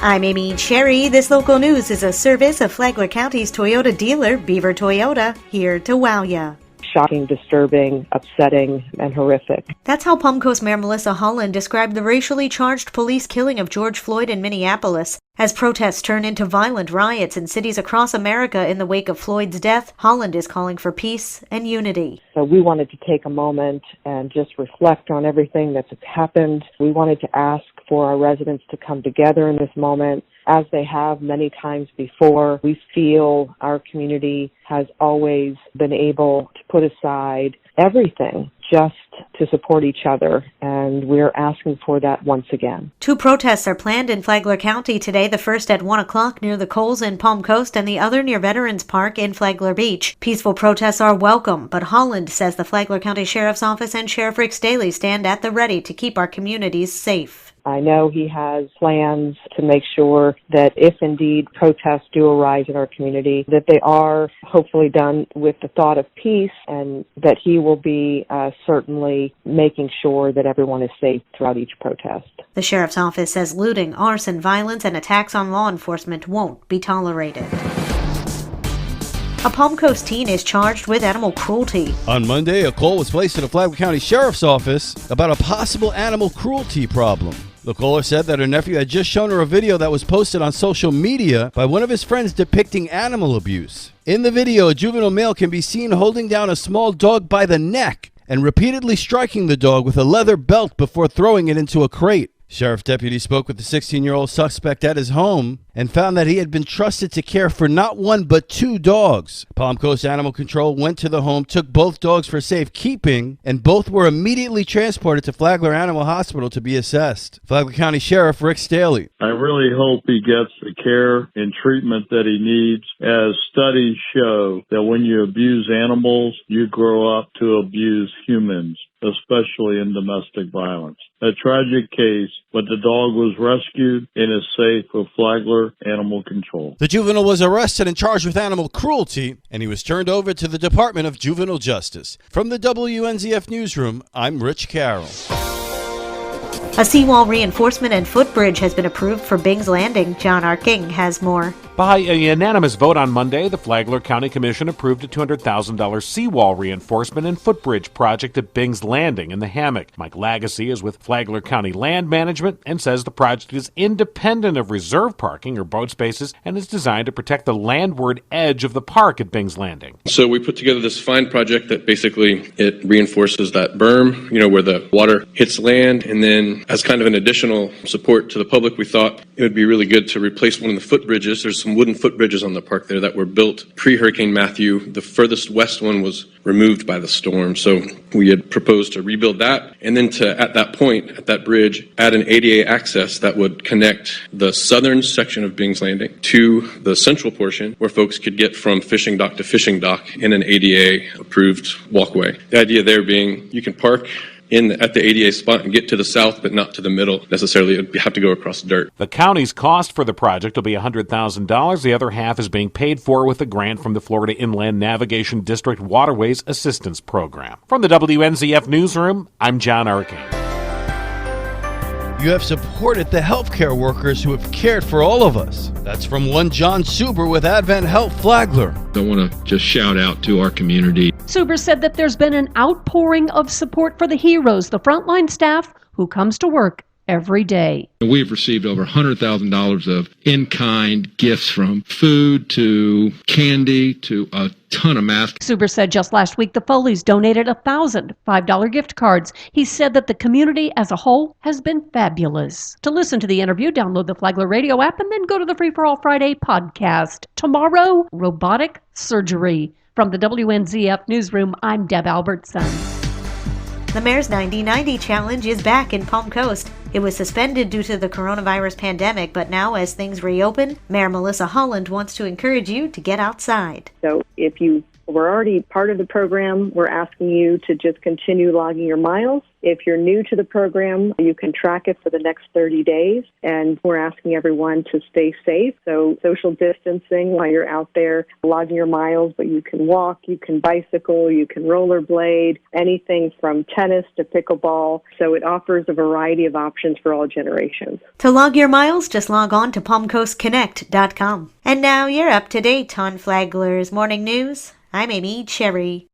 I'm Amy Cherry. This local news is a service of Flagler County's Toyota dealer, Beaver Toyota, here to wow ya. Shocking, disturbing, upsetting, and horrific. That's how Palm Coast Mayor Melissa Holland described the racially charged police killing of George Floyd in Minneapolis. As protests turn into violent riots in cities across America in the wake of Floyd's death, Holland is calling for peace and unity. So we wanted to take a moment and just reflect on everything that's happened. We wanted to ask for our residents to come together in this moment. As they have many times before, we feel our community has always been able to put aside everything just to support each other, and we're asking for that once again. 2 protests are planned in Flagler County today, the first at 1 o'clock near the Coles in Palm Coast and the other near Veterans Park in Flagler Beach. Peaceful protests are welcome, but Holland says the Flagler County Sheriff's Office and Sheriff Rick Staley stand at the ready to keep our communities safe. I know he has plans to make sure that if indeed protests do arise in our community, that they are hopefully done with the thought of peace, and that he will be certainly making sure that everyone is safe throughout each protest. The Sheriff's Office says looting, arson, violence, and attacks on law enforcement won't be tolerated. A Palm Coast teen is charged with animal cruelty. On Monday, a call was placed to the Flagler County Sheriff's Office about a possible animal cruelty problem. The caller said that her nephew had just shown her a video that was posted on social media by one of his friends depicting animal abuse. In the video, a juvenile male can be seen holding down a small dog by the neck and repeatedly striking the dog with a leather belt before throwing it into a crate. Sheriff deputies spoke with the 16-year-old suspect at his home and found that he had been trusted to care for not 1 but 2 dogs. Palm Coast Animal Control went to the home, took both dogs for safekeeping, and both were immediately transported to Flagler Animal Hospital to be assessed. Flagler County Sheriff Rick Staley. I really hope he gets the care and treatment that he needs, as studies show that when you abuse animals, you grow up to abuse humans, especially in domestic violence. A tragic case, but the dog was rescued and is safe with Flagler Animal Control. The juvenile was arrested and charged with animal cruelty, and he was turned over to the Department of Juvenile Justice. From the WNZF Newsroom, I'm Rich Carroll. A seawall reinforcement and footbridge has been approved for Bing's Landing. John Arking has more. By a unanimous vote on Monday, the Flagler County Commission approved a $200,000 seawall reinforcement and footbridge project at Bing's Landing in the Hammock. Mike Lagacy is with Flagler County Land Management and says the project is independent of reserve parking or boat spaces and is designed to protect the landward edge of the park at Bing's Landing. So we put together this fine project that basically it reinforces that berm, where the water hits land, and then as kind of an additional support to the public, we thought it would be really good to replace one of the footbridges. There's some wooden footbridges on the park there that were built pre-Hurricane Matthew. The furthest west one was removed by the storm. So we had proposed to rebuild that, and then to, at that point, at that bridge, add an ADA access that would connect the southern section of Bing's Landing to the central portion where folks could get from fishing dock to fishing dock in an ADA approved walkway. The idea there being you can park at the ADA spot and get to the south, but not to the middle necessarily. It would have to go across dirt. The county's cost for the project will be $100,000. The other half is being paid for with a grant from the Florida Inland Navigation District Waterways Assistance Program. From the WNZF Newsroom, I'm John Arking. You have supported the healthcare workers who have cared for all of us. That's from one John Suber with Advent Health Flagler. I want to just shout out to our community. Suber said that there's been an outpouring of support for the heroes, the frontline staff who comes to work every day. We've received over $100,000 of in-kind gifts, from food to candy to a ton of masks. Suber said just last week the Foleys donated 1,000 $5 gift cards. He said that the community as a whole has been fabulous. To listen to the interview, download the Flagler Radio app and then go to the Free for All Friday podcast. Tomorrow, robotic surgery. From the WNZF Newsroom, I'm Deb Albertson. The Mayor's 90-90 Challenge is back in Palm Coast. It was suspended due to the coronavirus pandemic, but now as things reopen, Mayor Melissa Holland wants to encourage you to get outside. So if you We're already part of the program. We're asking you to just continue logging your miles. If you're new to the program, you can track it for the next 30 days. And we're asking everyone to stay safe. So social distancing while you're out there logging your miles, but you can walk, you can bicycle, you can rollerblade, anything from tennis to pickleball. So it offers a variety of options for all generations. To log your miles, just log on to palmcoastconnect.com. And now you're up to date on Flagler's Morning News. I'm Amy Cherry.